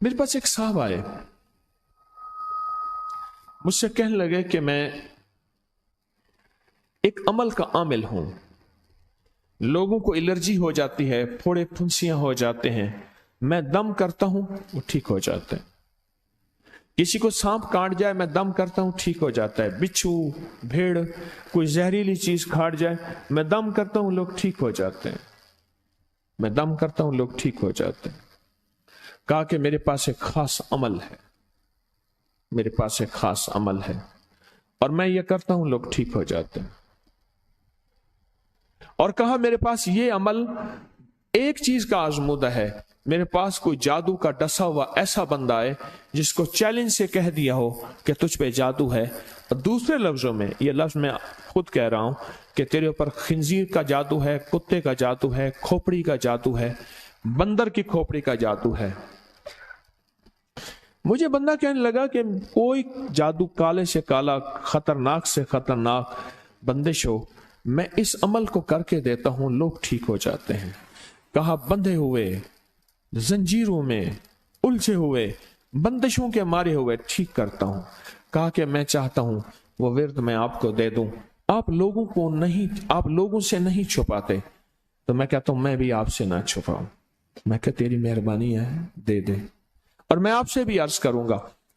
मेरे पास एक साहब आए, मुझसे कहने लगे कि मैं एक अमल का आमिल हूं, लोगों को एलर्जी हो जाती है, फोड़े फुंसियां हो जाते हैं, मैं दम करता हूं वो ठीक हो जाता है। किसी को सांप काट जाए मैं दम करता हूं ठीक हो जाता है। बिच्छू, भेड़, कोई जहरीली चीज काट जाए मैं दम करता हूं लोग ठीक हो जाते हैं। मैं दम करता हूं लोग ठीक हो जाते हैं। कहा कि मेरे पास एक खास अमल है, मेरे पास एक खास अमल है और मैं ये करता हूं लोग ठीक हो जाते हैं। और कहा मेरे पास ये अमल एक चीज का आजमूदा है, मेरे पास कोई जादू का डसा हुआ ऐसा बंदा है जिसको चैलेंज से कह दिया हो कि तुझ पे जादू है, और दूसरे लफ्जों में ये लफ्ज मैं खुद कह रहा हूं कि तेरे ऊपर खिंजीर का जादू है, कुत्ते का जादू है, खोपड़ी का जादू है, बंदर की खोपड़ी का जादू है। मुझे बंदा कहने लगा कि कोई जादू काले से काला, खतरनाक से खतरनाक बंदिश हो, मैं इस अमल को करके देता हूं लोग ठीक हो जाते हैं। कहा बंधे हुए, जंजीरों में उलझे हुए, बंदिशों के मारे हुए ठीक करता हूं। कहा कि मैं चाहता हूं वो विर्द मैं आपको दे दूं, आप लोगों को नहीं, आप लोगों से नहीं छुपाते, तो मैं कहता हूं मैं भी आपसे ना छुपाऊं। मैं कह तेरी मेहरबानी है, दे दे। और मैं आपसे भी अर्ज करूंगा,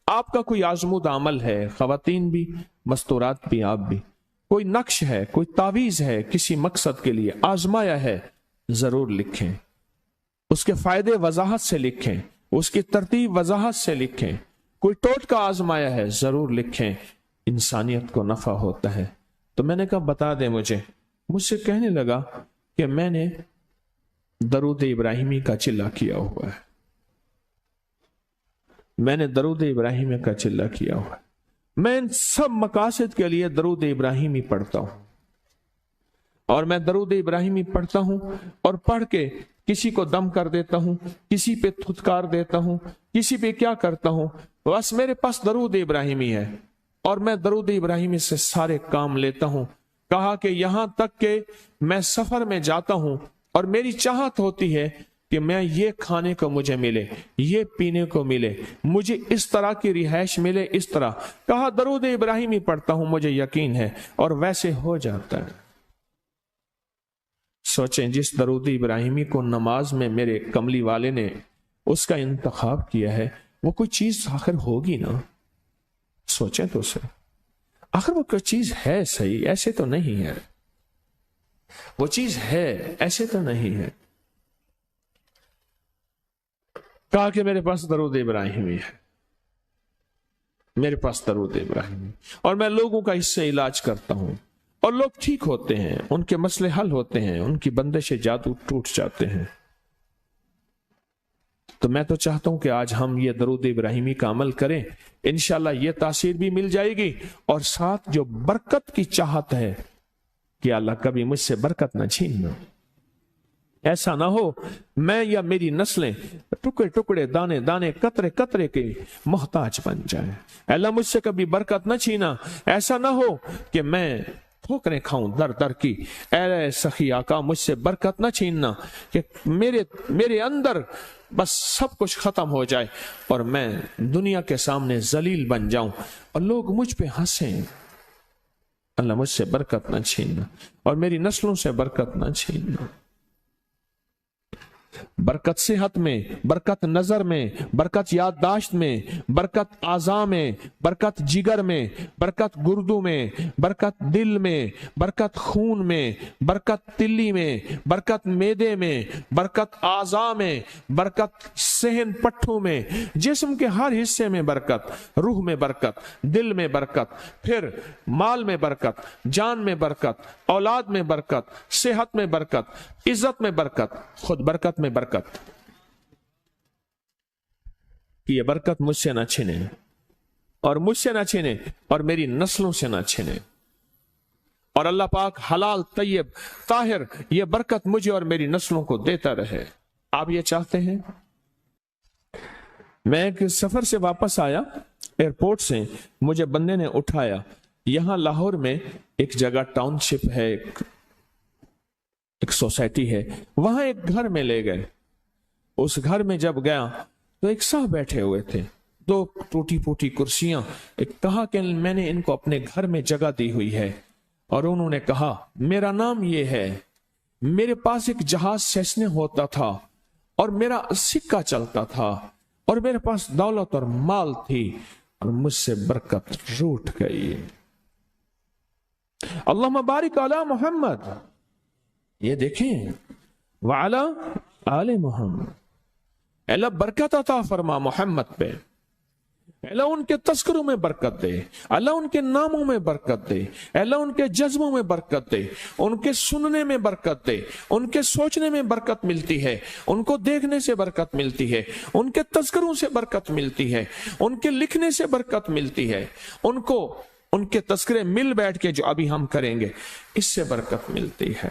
आपका कोई आजमूदा अमल है, खवातीन भी, मस्तूरात भी, आप भी, कोई नक्श है, कोई तावीज है, किसी मकसद के लिए आजमाया है, जरूर लिखें। उसके फायदे वजाहत से लिखें, उसकी तरतीब वजाहत से लिखें। कोई टोटका आजमाया है, जरूर लिखें, इंसानियत को नफा होता है। तो मैंने कहा बता दे मुझे। मुझसे कहने लगा कि मैंने दरूद इब्राहिमी का चिल्ला किया हुआ है, मैंने दरूद इब्राहिमी का चिल्ला किया हुआ है, मैं इन सब मकासद के लिए दरूद इब्राहिमी पढ़ता हूं। और मैं दरूद इब्राहिमी पढ़ता हूं और पढ़ के किसी को दम कर देता हूं, किसी पे थुतकार देता हूं, किसी पे क्या करता हूं, बस मेरे पास दरूद इब्राहिमी है और मैं दरूद इब्राहिमी से सारे काम लेता हूं। कहा कि यहां तक के मैं सफर में जाता हूं और मेरी चाहत होती है कि मैं ये खाने को मुझे मिले, ये पीने को मिले, मुझे इस तरह की रिहाइश मिले, इस तरह। कहा दरूद इब्राहिमी पढ़ता हूं, मुझे यकीन है, और वैसे हो जाता है। सोचें, जिस दरूद इब्राहिमी को नमाज में मेरे कमली वाले ने उसका इंतखाब किया है, वो कोई चीज आखिर होगी ना। सोचें तो सही, आखिर वो कोई चीज है सही, ऐसे तो नहीं है, वो चीज है ऐसे तो नहीं है। कहा कि मेरे पास दरूद इब्राहिमी है, मेरे पास दरूद इब्राहिमी, और मैं लोगों का इससे इलाज करता हूं और लोग ठीक होते हैं, उनके मसले हल होते हैं, उनकी बंदिशें जादू टूट जाते हैं। तो मैं तो चाहता हूं कि आज हम ये दरूद इब्राहिमी का अमल करें, इंशाल्लाह ये तासीर भी मिल जाएगी, और साथ जो बरकत की चाहत है कि अल्लाह कभी मुझसे बरकत ना छीनना। ऐसा ना हो मैं या मेरी नस्लें टुकड़े टुकड़े, दाने दाने, कतरे कतरे के मोहताज बन जाए। अल्लाह मुझसे कभी बरकत न छीना। ऐसा ना हो कि मैं ठोकरें खाऊं दर दर की। ऐ सखी आका, मुझसे बरकत न छीनना कि मेरे अंदर बस सब कुछ खत्म हो जाए और मैं दुनिया के सामने जलील बन जाऊं और लोग मुझ पे हंसें। अल्लाह मुझसे बरकत न छीनना और मेरी नस्लों से बरकत न छीनना। बरकत सेहत में, बरकत नजर में, बरकत याददाश्त में, बरकत आज़ा में, बरकत जिगर में, बरकत गुर्दों में, बरकत दिल में, बरकत खून में, बरकत तिल्ली में, बरकत मेदे में, बरकत आज़ा में, बरकत सहन पट्टों में, जिस्म के हर हिस्से में बरकत, रूह में बरकत, दिल में बरकत, फिर माल में बरकत, जान में बरकत, औलाद में बरकत, सेहत में बरकत, इज्जत में बरकत, खुद बरकत में बरकत। कि ये बरकत मुझसे ना छिने और मुझसे ना छिने और मेरी नस्लों से ना छिने, और अल्लाह पाक हलाल तैयब ताहिर ये बरकत मुझे और मेरी नस्लों को देता रहे। आप ये चाहते हैं? मैं एक सफर से वापस आया, एयरपोर्ट से मुझे बंदे ने उठाया। यहां लाहौर में एक जगह टाउनशिप है, एक सोसाइटी है, वहां एक घर में ले गए। उस घर में जब गया تو ایک साहब बैठे हुए थे, 2 टूटी फूटी कुर्सियां. एक कहा कि मैंने इनको अपने घर में जगह दी हुई है, और उन्होंने कहा मेरा नाम ये है, मेरे पास एक जहाज सेसने होता था, और मेरा सिक्का चलता था, और मेरे पास दौलत और माल थी, और मुझसे बरकत रूठ गई. अल्लाहुम्मा बारिक अला मोहम्मद. ये देखें, वाला आले मोहम्मद. अल्लाह बरकत अता फरमा मोहम्मद पे. अल्लाह उनके तस्करों में बरकत दे, अल्लाह उनके नामों में बरकत दे, अल्लाह उनके जज्बों में बरकत दे, उनके सुनने में बरकत दे, उनके सोचने में बरकत मिलती है, उनको देखने से बरकत मिलती है, उनके तस्करों से बरकत मिलती है, उनके लिखने से बरकत मिलती है, उनको उनके तस्करे मिल बैठ के जो अभी हम करेंगे इससे बरकत मिलती है.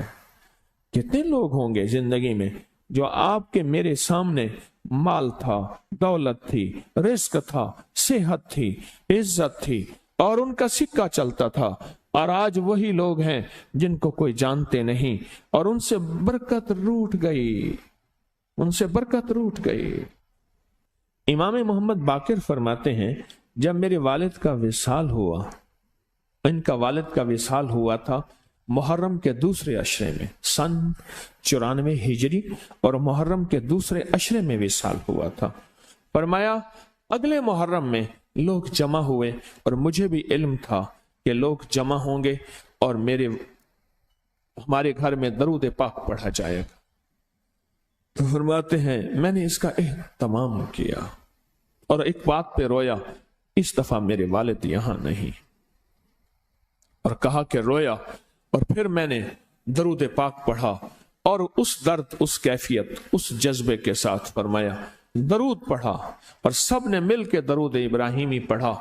कितने लोग होंगे जिंदगी में जो आपके मेरे सामने माल था, दौलत थी, रिस्क था, सेहत थी, इज्जत थी, और उनका सिक्का चलता था, और आज वही लोग हैं जिनको कोई जानते नहीं, और उनसे बरकत रूठ गई, उनसे बरकत रूठ गई. इमाम मोहम्मद बाकिर फरमाते हैं, जब मेरे वालिद का विसाल हुआ, इनका वालिद का विसाल हुआ था मुहर्रम के दूसरे अशरे में, सन 94 हिजरी, और मुहर्रम के दूसरे अशरे में विसाल हुआ था. फरमाया अगले मुहर्रम में लोग जमा हुए, और मुझे भी इल्म था कि लोग जमा होंगे और हमारे घर में दरूद पाक पढ़ा जाएगा. तो फरमाते हैं मैंने इसका एहतमाम किया और एक बात पे रोया, इस दफा मेरे वालिद यहां नहीं, और कहा कि रोया, और फिर मैंने दरूद पाक पढ़ा, और उस दर्द, उस कैफियत, उस जज्बे के साथ फरमाया दरूद पढ़ा, और सब ने मिल के दरूद इब्राहिमी पढ़ा,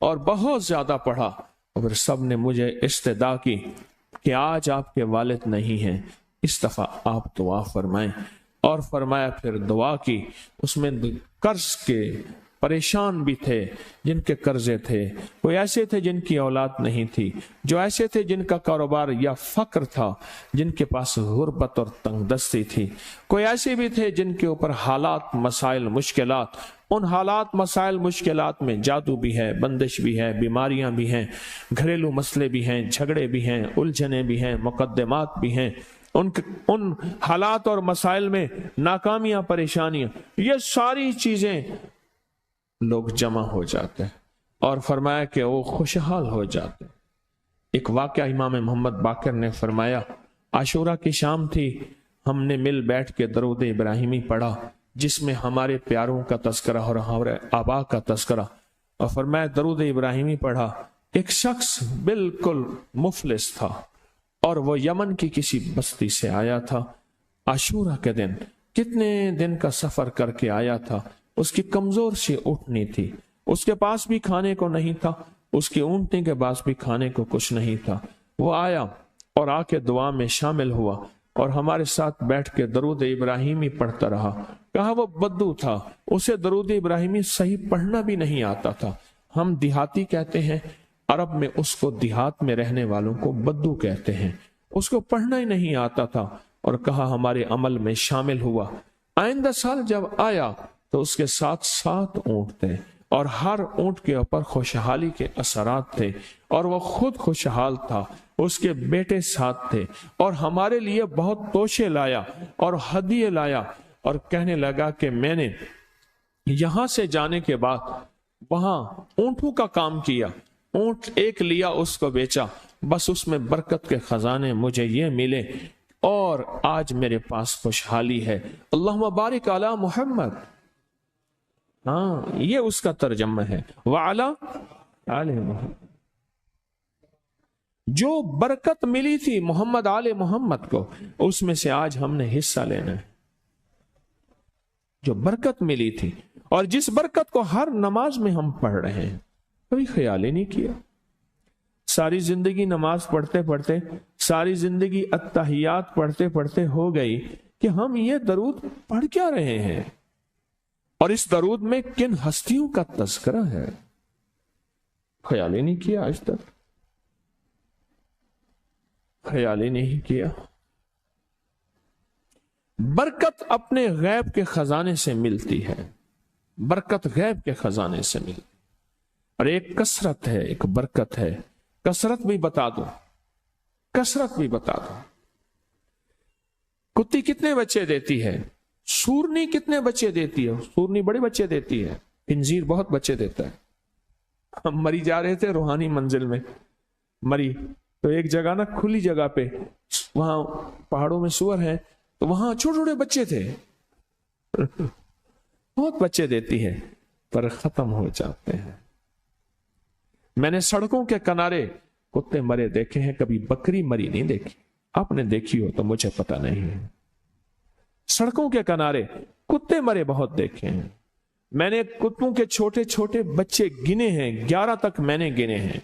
और बहुत ज्यादा पढ़ा, और सब ने मुझे इस्तदा की कि आज आपके वालिद नहीं हैं, इस दफा आप दुआ फरमाएं. और फरमाया फिर दुआ की. उसमें कर्ज के परेशान भी थे, जिनके कर्जे थे, कोई ऐसे थे जिनकी औलाद नहीं थी, जो ऐसे थे जिनका कारोबार या फक्र था, जिनके पास गुर्बत और तंगदस्ती थी, कोई ऐसे भी थे जिनके ऊपर हालात, मसाइल, मुश्किलात. उन हालात, मसाइल, मुश्किलात में जादू भी है, बंदिश भी है, बीमारियां भी हैं, घरेलू मसले भी हैं, झगड़े भी हैं, उलझने भी हैं, मुकद्दमात भी हैं. उन हालात और मसाइल में नाकामियां, परेशानियां, ये सारी चीजें लोग जमा हो जाते हैं, और फरमाया कि वो खुशहाल हो जाते हैं. एक वाकया इमाम मोहम्मद बाकिर ने फरमाया, आशूरा की शाम थी, हमने मिल बैठ के दरूद इब्राहिमी पढ़ा, जिसमें हमारे प्यारों का तस्करा और हमारे आबा का तस्करा. और फरमाया दरूद इब्राहिमी पढ़ा. एक शख्स बिल्कुल मुफलिस था, और वो यमन की किसी बस्ती से आया था. आशूरा के दिन कितने दिन का सफर करके आया था. उसकी कमजोर सी ऊँटनी थी, उसके पास भी खाने को नहीं था, उसकी ऊँटनी के पास भी खाने को कुछ नहीं था. वो आया और आके दुआ में शामिल हुआ, और हमारे साथ बैठ के दरूद इब्राहिमी पढ़ता रहा. कहा वो बद्दू था, उसे दरूद इब्राहिमी सही पढ़ना भी नहीं आता था. हम देहाती कहते हैं, अरब में उसको देहात में रहने वालों को बद्दू कहते हैं. उसको पढ़ना ही नहीं आता था, और कहा हमारे अमल में शामिल हुआ. आइंदा साल जब आया तो उसके साथ 7 ऊंट थे, और हर ऊंट के ऊपर खुशहाली के असरात थे, और वो खुद खुशहाल था, उसके बेटे साथ थे, और हमारे लिए बहुत तोशे लाया और हदिये लाया, और कहने लगा कि मैंने यहां से जाने के बाद वहां ऊंटों का काम किया, ऊंट एक लिया, उसको बेचा, बस उसमें बरकत के खजाने मुझे ये मिले, और आज मेरे पास खुशहाली है. अल्लाहुम्मा बारिक अला मोहम्मद. हाँ, ये उसका तर्जमा है. वाला आले मोहम्मद. जो बरकत मिली थी मोहम्मद आले मोहम्मद को, उसमें से आज हमने हिस्सा लेना है. जो बरकत मिली थी, और जिस बरकत को हर नमाज में हम पढ़ रहे हैं, कभी ख्याल ही नहीं किया. सारी जिंदगी नमाज पढ़ते पढ़ते, सारी जिंदगी अत्तहियात पढ़ते पढ़ते हो गई कि हम ये दरूद पढ़ क्या रहे हैं, और इस दरूद में किन हस्तियों का तज़किरा है. ख्याल ही नहीं किया, आज तक ख्याल ही नहीं किया. बरकत अपने गैब के खजाने से मिलती है. برکت غیب کے خزانے سے ملتی، اور ایک کثرت ہے، ایک برکت ہے۔ کثرت بھی بتا دو، کثرت بھی بتا دو۔ کتی کتنے بچے دیتی ہے؟ سورنی کتنے بچے دیتی ہے؟ سورنی بڑے بچے دیتی ہے، خنزیر بہت بچے دیتا ہے۔ ہم مری جا رہے تھے روحانی منزل میں، مری تو ایک جگہ نا کھلی جگہ پہ، وہاں پہاڑوں میں سور ہیں، تو وہاں چھوٹے چھوٹے بچے تھے، بہت بچے دیتی ہے، پر ختم ہو جاتے ہیں۔ میں نے سڑکوں کے کنارے کتے مرے دیکھے ہیں، کبھی بکری مری نہیں دیکھی۔ آپ نے دیکھی ہو تو مجھے پتہ نہیں ہے۔ سڑکوں کے کنارے کتے مرے بہت دیکھے ہیں۔ میں نے کتوں کے چھوٹے چھوٹے بچے گنے ہیں، 11 تک میں نے گنے ہیں۔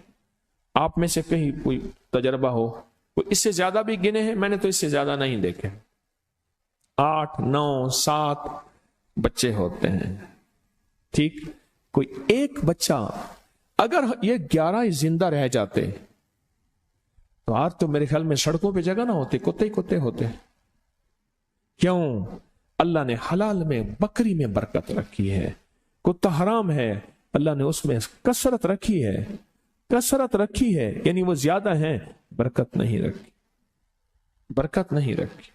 آپ میں سے کہیں کوئی تجربہ ہو، کوئی اس سے زیادہ بھی گنے ہیں؟ میں نے تو اس سے زیادہ نہیں دیکھے۔ 8 9 7 بچے ہوتے ہیں، ٹھیک۔ کوئی ایک بچہ، اگر یہ 11 زندہ رہ جاتے تو آج تو میرے خیال میں سڑکوں پہ جگہ نہ ہوتی، کتے ہی کتے ہوتے۔ کیوں؟ اللہ نے حلال میں، بکری میں برکت رکھی ہے، کتا حرام ہے، اللہ نے اس میں کثرت رکھی ہے، کثرت رکھی ہے، یعنی وہ زیادہ ہیں، برکت نہیں رکھی، برکت نہیں رکھی۔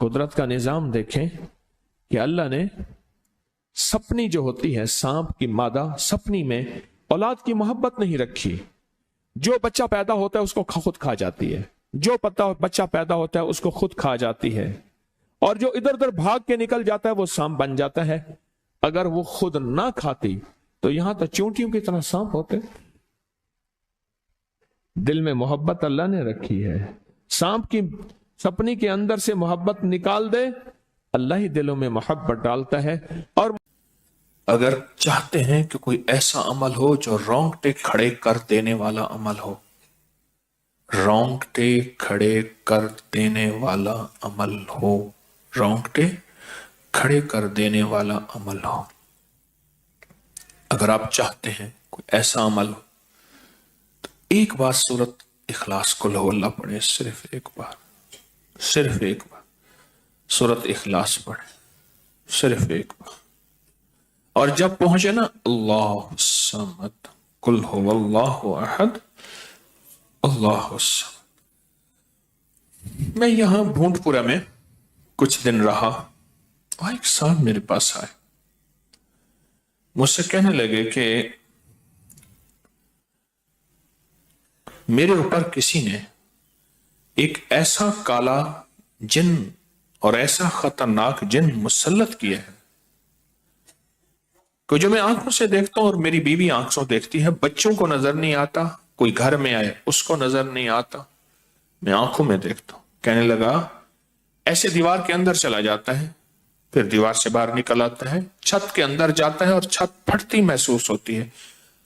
قدرت کا نظام دیکھیں کہ اللہ نے سپنی جو ہوتی ہے، سانپ کی مادہ سپنی میں اولاد کی محبت نہیں رکھی۔ جو بچہ پیدا ہوتا ہے اس کو خود کھا جاتی ہے، جو بچہ پیدا ہوتا ہے اس کو خود کھا جاتی ہے، اور جو ادھر ادھر بھاگ کے نکل جاتا ہے وہ سانپ بن جاتا ہے۔ اگر وہ خود نہ کھاتی تو یہاں تو چونٹیوں کی طرح سانپ ہوتے۔ دل میں محبت اللہ نے رکھی ہے، سانپ کی سپنی کے اندر سے محبت نکال دے، اللہ ہی دلوں میں محبت ڈالتا ہے۔ اور اگر چاہتے ہیں کہ کوئی ایسا عمل ہو جو رونگٹے کھڑے کر دینے والا عمل ہو، رونگٹے کھڑے کر دینے والا عمل ہو، رونگٹے کھڑے کر دینے والا عمل ہو، اگر آپ چاہتے ہیں کوئی ایسا عمل ہو تو ایک بار سورت اخلاص قل ہو اللہ پڑھے، صرف ایک بار، صرف ایک بار سورت اخلاص پڑھے، صرف ایک بار۔ اور جب پہنچے نا اللہ الصمد قل هو اللہ احد اللہ الصمد۔ میں یہاں بھونٹ پورا میں کچھ دن رہا، اور ایک صاحب میرے پاس آئے، مجھ سے کہنے لگے کہ میرے اوپر کسی نے ایک ایسا کالا جن اور ایسا خطرناک جن مسلط کیا ہے کہ جو میں آنکھوں سے دیکھتا ہوں اور میری بیوی آنکھوں دیکھتی ہے، بچوں کو نظر نہیں آتا، کوئی گھر میں آئے اس کو نظر نہیں آتا، میں آنکھوں میں دیکھتا ہوں۔ کہنے لگا ایسے دیوار کے اندر چلا جاتا ہے، پھر دیوار سے باہر نکل آتا ہے، چھت کے اندر جاتا ہے اور چھت پھٹتی محسوس ہوتی ہے،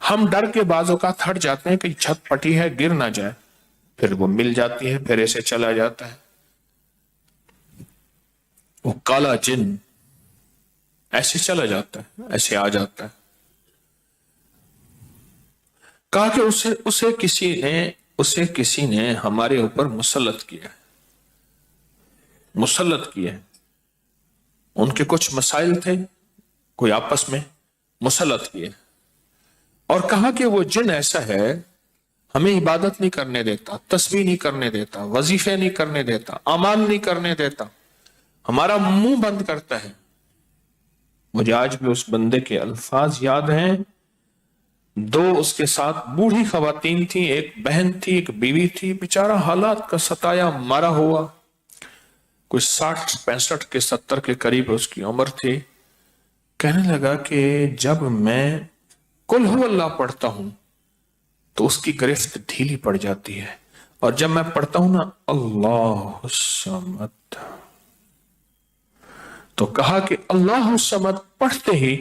ہم ڈر کے بعض اوقات ہٹ جاتے ہیں کہ چھت پھٹی ہے گر نہ جائے، پھر وہ مل جاتی ہے، پھر ایسے چلا جاتا ہے۔ وہ کالا جن ایسے چلا جاتا ہے، ایسے آ جاتا ہے۔ کہا کہ اسے کسی نے ہمارے اوپر مسلط کیا ہے، مسلط کیا ہے۔ ان کے کچھ مسائل تھے، کوئی آپس میں مسلط کیے، اور کہا کہ وہ جن ایسا ہے ہمیں عبادت نہیں کرنے دیتا، تسبیح نہیں کرنے دیتا، وظیفے نہیں کرنے دیتا، اعمال نہیں کرنے دیتا، ہمارا منہ بند کرتا ہے۔ مجھے آج بھی اس بندے کے الفاظ یاد ہیں، 2 اس کے ساتھ بوڑھی خواتین تھیں، ایک بہن تھی، ایک بیوی تھی، بیچارہ حالات کا ستایا مارا ہوا، کوئی 60 65 کے 70 کے قریب اس کی عمر تھی۔ کہنے لگا کہ جب میں قل ہو اللہ پڑھتا ہوں تو اس کی گرفت ڈھیلی پڑ جاتی ہے، اور جب میں پڑھتا ہوں نا اللہ الصمد، تو کہا کہ اللہ الصمد پڑھتے ہی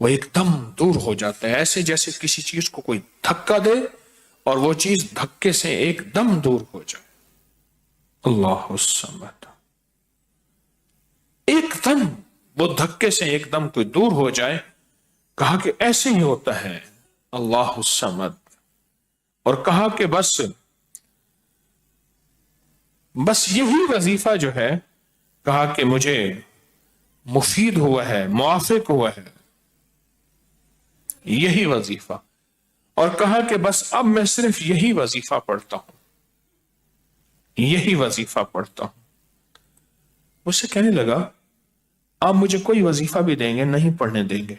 وہ ایک دم دور ہو جاتا ہے، ایسے جیسے کسی چیز کو کوئی دھکا دے اور وہ چیز دھکے سے ایک دم دور ہو جائے۔ اللہ الصمد، ایک دم وہ دھکے سے ایک دم کوئی دور ہو جائے۔ کہا کہ ایسے ہی ہوتا ہے اللہ الصمد، اور کہا کہ بس یہی وظیفہ جو ہے، کہا کہ مجھے مفید ہوا ہے، موافق ہوا ہے، یہی وظیفہ، اور کہا کہ بس اب میں صرف یہی وظیفہ پڑھتا ہوں، یہی وظیفہ پڑھتا ہوں۔ مجھ سے کہنے لگا آپ مجھے کوئی وظیفہ بھی دیں گے نہیں پڑھنے دیں گے،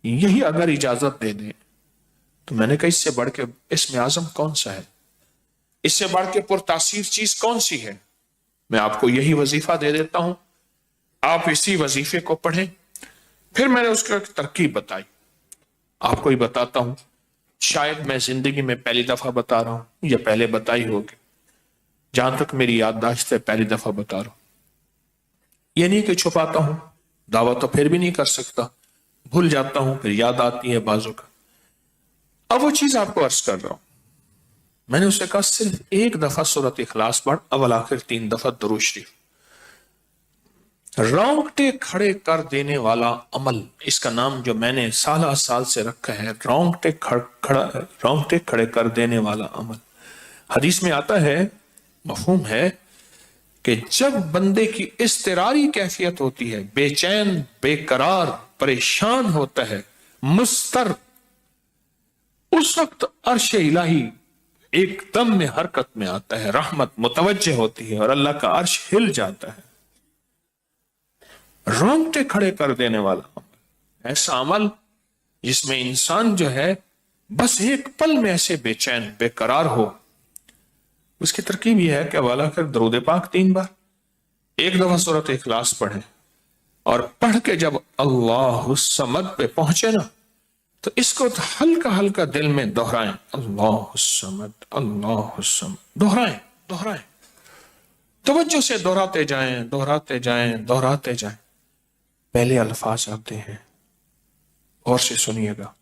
یہی اگر اجازت دے دیں۔ تو میں نے کہا اس سے بڑھ کے اسم اعظم کون سا ہے، اس سے بڑھ کے پرتاثیر چیز کون سی ہے؟ میں آپ کو یہی وظیفہ دے دیتا ہوں، آپ اسی وظیفے کو پڑھیں۔ پھر میں نے اس کو ایک ترکیب بتائی، آپ کو ہی بتاتا ہوں، شاید میں زندگی میں پہلی دفعہ بتا رہا ہوں یا پہلے بتائی ہوگی، جہاں تک میری یادداشت ہے پہلی دفعہ بتا رہا ہوں۔ یہ نہیں کہ چھپاتا ہوں، دعویٰ تو پھر بھی نہیں کر سکتا، بھول جاتا ہوں پھر یاد آتی ہے بازو کا۔ اب وہ چیز آپ کو عرض کر رہا ہوں، میں نے اسے کہا صرف ایک دفعہ سورۃ اخلاص پڑھ، اول آخر 3 دفعہ درود شریف۔ رونگٹے کھڑے کر دینے والا عمل، اس کا نام جو میں نے سالہ سال سے رکھا ہے، رونگٹے کھڑے کر دینے والا عمل۔ حدیث میں آتا ہے، مفہوم ہے کہ جب بندے کی اضطراری کیفیت ہوتی ہے، بے چین، بے قرار، پریشان ہوتا ہے، مضطر، اس وقت عرش الہی ایک دم میں حرکت میں آتا ہے، رحمت متوجہ ہوتی ہے اور اللہ کا عرش ہل جاتا ہے۔ رونگٹے کھڑے کر دینے والا عمل، ایسا عمل جس میں انسان جو ہے بس ایک پل میں ایسے بے چین، بے قرار ہو۔ اس کی ترکیب یہ ہے کہ والا کر درود پاک 3 بار، ایک دفعہ سورۃ اخلاص پڑھیں، اور پڑھ کے جب اللہ الصمد پہ پہنچے نا تو اس کو ہلکا ہلکا دل میں دہرائیں، اللہ الصمد، اللہ الصمد، دہرائیں، توجہ سے دہراتے جائیں، دہراتے جائیں، دہراتے جائیں۔ پہلے الفاظ آتے ہیں، غور سے سنیے گا،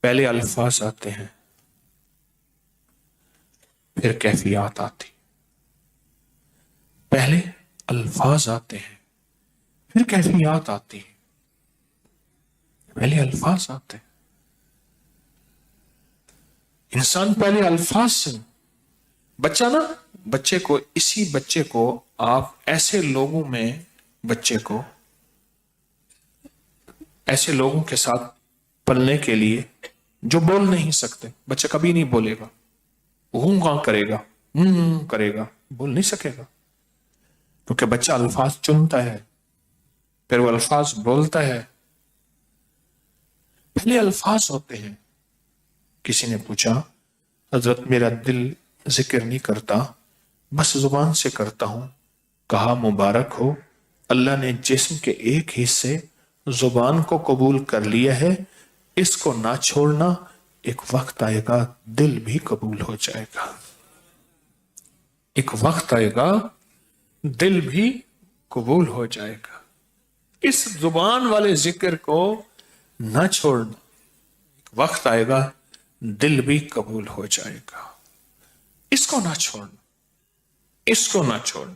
پہلے الفاظ آتے ہیں، پھر کیفیات آتی، پہلے الفاظ آتے ہیں پھر کیفیات آتی، پہلے الفاظ آتے ہیں۔ انسان پہلے الفاظ سے، بچہ نا، اسی بچے کو آپ ایسے لوگوں میں، بچے کو ایسے لوگوں کے ساتھ پلنے کے لیے جو بول نہیں سکتے، بچہ کبھی نہیں بولے گا، ہوں کرے گا، کرے گا، بول نہیں سکے گا، کیونکہ بچہ الفاظ چنتا ہے پھر وہ الفاظ بولتا ہے۔ پہلے الفاظ ہوتے ہیں۔ کسی نے پوچھا حضرت میرا دل ذکر نہیں کرتا، بس زبان سے کرتا ہوں۔ کہا مبارک ہو، اللہ نے جسم کے ایک حصے زبان کو قبول کر لیا ہے، اس کو نہ چھوڑنا، ایک وقت آئے گا دل بھی قبول ہو جائے گا، ایک وقت آئے گا دل بھی قبول ہو جائے گا۔ اس زبان والے ذکر کو نہ چھوڑنا، ایک وقت آئے گا دل بھی قبول ہو جائے گا۔ اس کو نہ چھوڑنا، اس کو نہ چھوڑنا،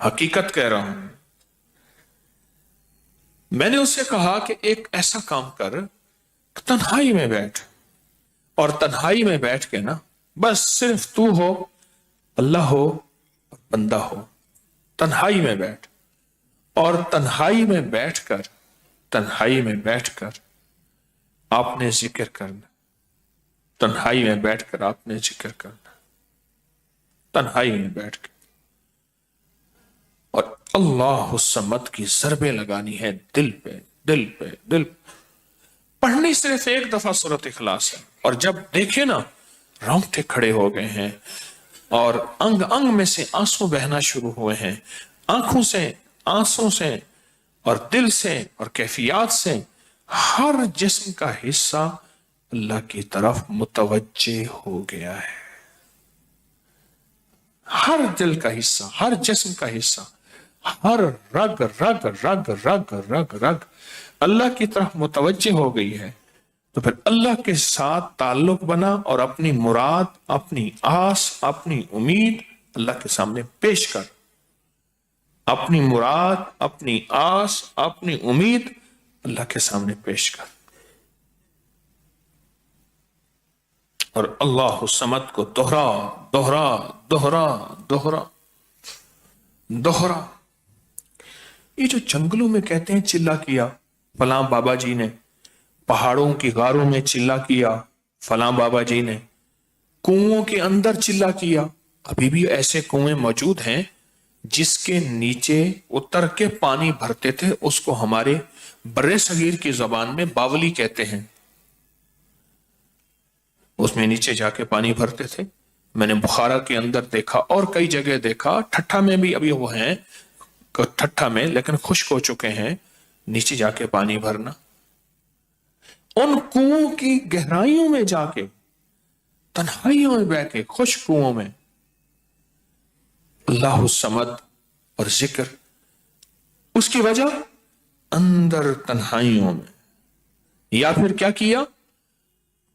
حقیقت کہہ رہا ہوں۔ میں نے اسے کہا کہ ایک ایسا کام کر، تنہائی میں بیٹھ، اور تنہائی میں بیٹھ کے نا بس صرف تو ہو، اللہ ہو اور بندہ ہو، تنہائی میں بیٹھ، اور تنہائی میں بیٹھ کر آپ نے ذکر کرنا، تنہائی میں بیٹھ کر آپ نے ذکر کرنا، تنہائی میں بیٹھ کے، اور اللہ الصمد کی ضربیں لگانی ہے دل پہ، دل پہ، دل پہ۔ پڑھنی صرف ایک دفعہ سورۃ اخلاص ہے، اور جب دیکھیں نا رونگٹے کھڑے ہو گئے ہیں اور انگ انگ میں سے آنسو بہنا شروع ہوئے ہیں، آنکھوں سے، آنسوں سے، اور دل سے، اور کیفیات سے، ہر جسم کا حصہ اللہ کی طرف متوجہ ہو گیا ہے، ہر دل کا حصہ، ہر جسم کا حصہ، ہر رگ رگ رگ رگ رگ رگ اللہ کی طرف متوجہ ہو گئی ہے۔ تو پھر اللہ کے ساتھ تعلق بنا، اور اپنی مراد، اپنی آس، اپنی امید اللہ کے سامنے پیش کر، اپنی مراد، اپنی آس، اپنی امید اللہ کے سامنے پیش کر، اور اللہ الصمد کو دوہرا دوہرا دوہرا دوہرا دوہرا۔ یہ جو جنگلوں میں کہتے ہیں چلا کیا فلاں بابا جی نے، पहाड़ों की गारों में चिल्ला किया फलां बाबा जी ने, कुओं के अंदर चिल्ला किया। अभी भी ऐसे कुएं मौजूद हैं जिसके नीचे उतर के पानी भरते थे, उसको हमारे बर्रे सगीर की जबान में बावली कहते हैं। उसमें नीचे जाके पानी भरते थे। मैंने बुखारा के अंदर देखा और कई जगह देखा, ठट्ठा में भी अभी वो हैं, ठट्ठा में, लेकिन खुश्क हो चुके हैं, नीचे जाके पानी भरना। उन कुओं की गहराइयों में जाके, तन्हाइयों में बह के, खुश्क कुओं में अल्लाहु समद और जिक्र। उसकी वजह अंदर तन्हाइयों में। या फिर क्या किया,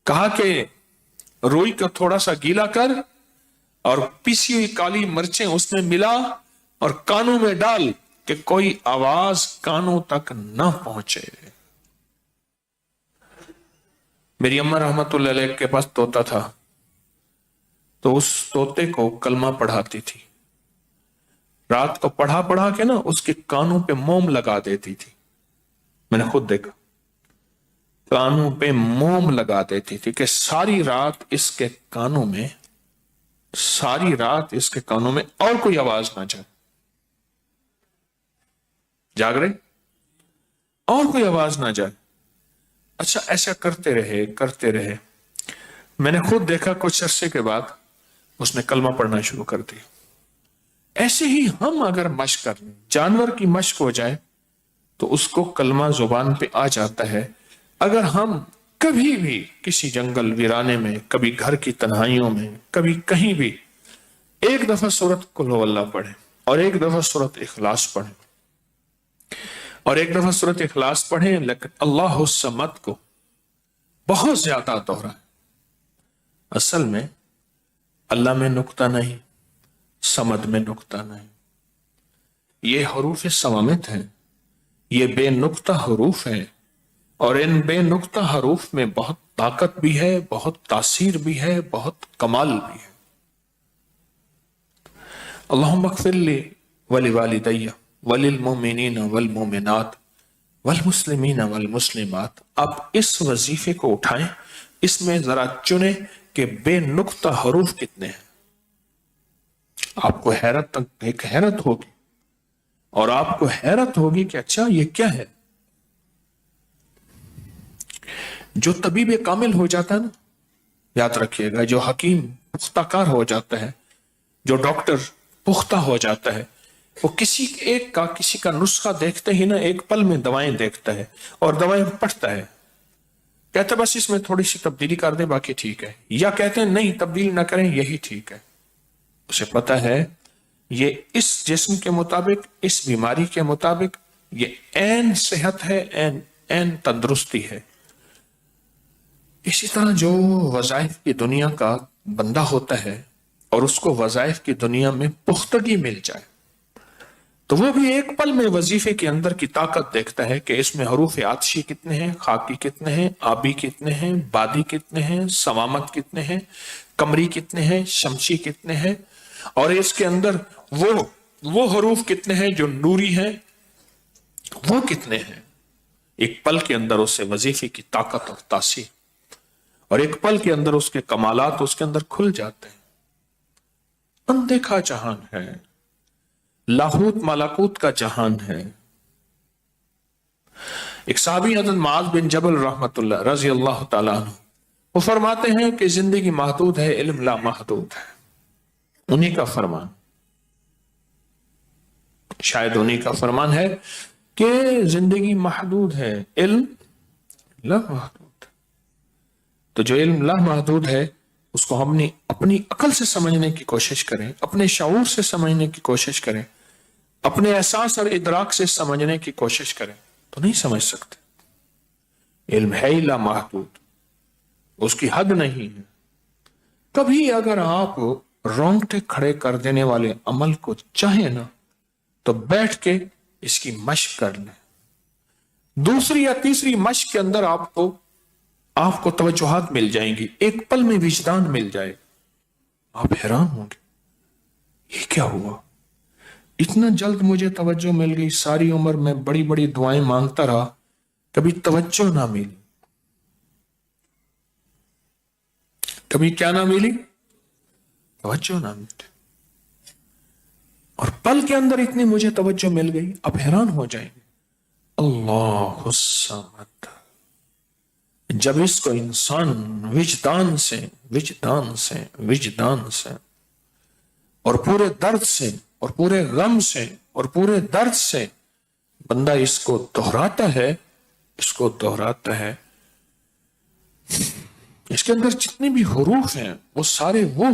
कहा कि रोई को थोड़ा सा गीला कर और पीसी हुई काली मिर्चें उसमें मिला और कानों में डाल कि कोई आवाज कानों तक ना पहुंचे। मेरी अम्मा रहमतुल्लाह अलैह के पास तोता था, तो उस तोते को कलमा पढ़ाती थी। रात को पढ़ा पढ़ा के ना उसके कानों पे मोम लगा देती थी। मैंने खुद देखा, कानों पे मोम लगा देती थी कि सारी रात इसके कानों में, सारी रात इसके कानों में और कोई आवाज ना जाए। जाग रहे, और कोई आवाज ना जाए। अच्छा, ऐसा करते रहे करते रहे। मैंने खुद देखा कुछ अरसे के बाद उसने कलमा पढ़ना शुरू कर दिया। ऐसे ही हम अगर मश्क कर लें, जानवर की मश्क हो जाए तो उसको कलमा जुबान पे आ जाता है। अगर हम कभी भी किसी जंगल वीराने में, कभी घर की तन्हाइयों में, कभी कहीं भी एक दफा सूरत कुल हु अल्लाह पढ़े और एक दफा सूरत इखलास पढ़े और एक दफा सूरत इखलास पढ़े, लेकिन अल्लाह समद को बहुत ज्यादा दोहराए। असल में अल्लाह में नुक्ता नहीं, समद में नुक्ता नहीं। ये हरूफ सवामित हैं, ये बेनुक्ता हरूफ हैं और इन बेनुक्ता हरूफ में बहुत ताकत भी है, बहुत तासीर भी है, बहुत कमाल भी है। अल्लाहुम्मा अग़फ़िरली वली वालिदैया वलिल मोमिनीना वल मोमिनात वल मुस्लिमीना वल मुस्लिमात। आप इस वजीफे को उठाएं, इसमें जरा चुने कि बेनुक्ता हरूफ कितने हैं। आपको एक हैरत होगी और आपको हैरत होगी कि अच्छा ये क्या है। जो तबीब कामिल हो जाता है ना, याद रखिएगा, जो हकीम पुख्ताकार हो जाता है, जो डॉक्टर पुख्ता हो जाता है, वो किसी का नुस्खा देखते ही ना एक पल में दवाएं देखता है और दवाएं पढ़ता है। कहते बस इसमें थोड़ी सी तब्दीली कर दे, बाकी ठीक है, या कहते हैं नहीं तब्दील ना करें, यही ठीक है। उसे पता है ये इस जिस्म के मुताबिक, इस बीमारी के मुताबिक ये ऐन सेहत है, ऐन तंदुरुस्ती है। इसी तरह जो वज़ाइफ की दुनिया का बंदा होता है और उसको वज़ाइफ की दुनिया में पुख्तगी मिल जाए तो वो भी एक पल में वजीफे के अंदर की ताकत देखता है कि इसमें हरूफ आतशी कितने हैं, खाकी कितने हैं, आबी कितने हैं, बादी कितने हैं, सवामत कितने हैं, कमरी कितने हैं, शमशी कितने हैं, और इसके अंदर वो हरूफ कितने हैं जो नूरी हैं, वो कितने हैं। एक पल के अंदर उससे वजीफे की ताकत और तासीर और एक पल के अंदर उसके कमालात उसके अंदर खुल जाते हैं। अनदेखा जहान है, लाहूत मलाकूत का जहान है। एक साहबी हज़रत मुआज़ बिन जबल रहमतुल्लाह रज़ी अल्लाह तआला अन्हु, वो फरमाते हैं कि जिंदगी महदूद है, इल्म ला महदूद है। उन्हीं का फरमान, शायद उन्हीं का फरमान है कि जिंदगी महदूद है, इल्म ला महदूद। तो जो इल्म ला महदूद है उसको हम अपनी अकल से समझने की कोशिश करें, अपने शऊर से समझने की कोशिश करें, अपने एहसास और इदराक से समझने की कोशिश करें तो नहीं समझ सकते। इल्म है ही ला महदूद, उसकी हद नहीं है। कभी अगर आप रोंगटे खड़े कर देने वाले अमल को चाहे ना तो बैठ के इसकी मश्क कर लें। दूसरी या तीसरी मश्क के अंदर आपको तवज्जुहात मिल जाएंगी, एक पल में विजदान मिल जाए। आप हैरान होंगे, ये क्या हुआ, इतना जल्द मुझे तवज्जो मिल गई। सारी उम्र मैं बड़ी बड़ी दुआएं मांगता रहा, कभी तवज्जो ना मिली। کبھی کیا نہ ملی؟ توجہ نہ ملی. اور پل کے اندر اتنی مجھے توجہ مل گئی، اب حیران ہو جائیں گے. اللہ الصمد. جب اس کو انسان وجدان سے اور پورے درد سے اور پورے غم سے اور پورے درد سے بندہ اس کو دہراتا ہے، اس کے اندر جتنے بھی حروف ہیں وہ سارے وہ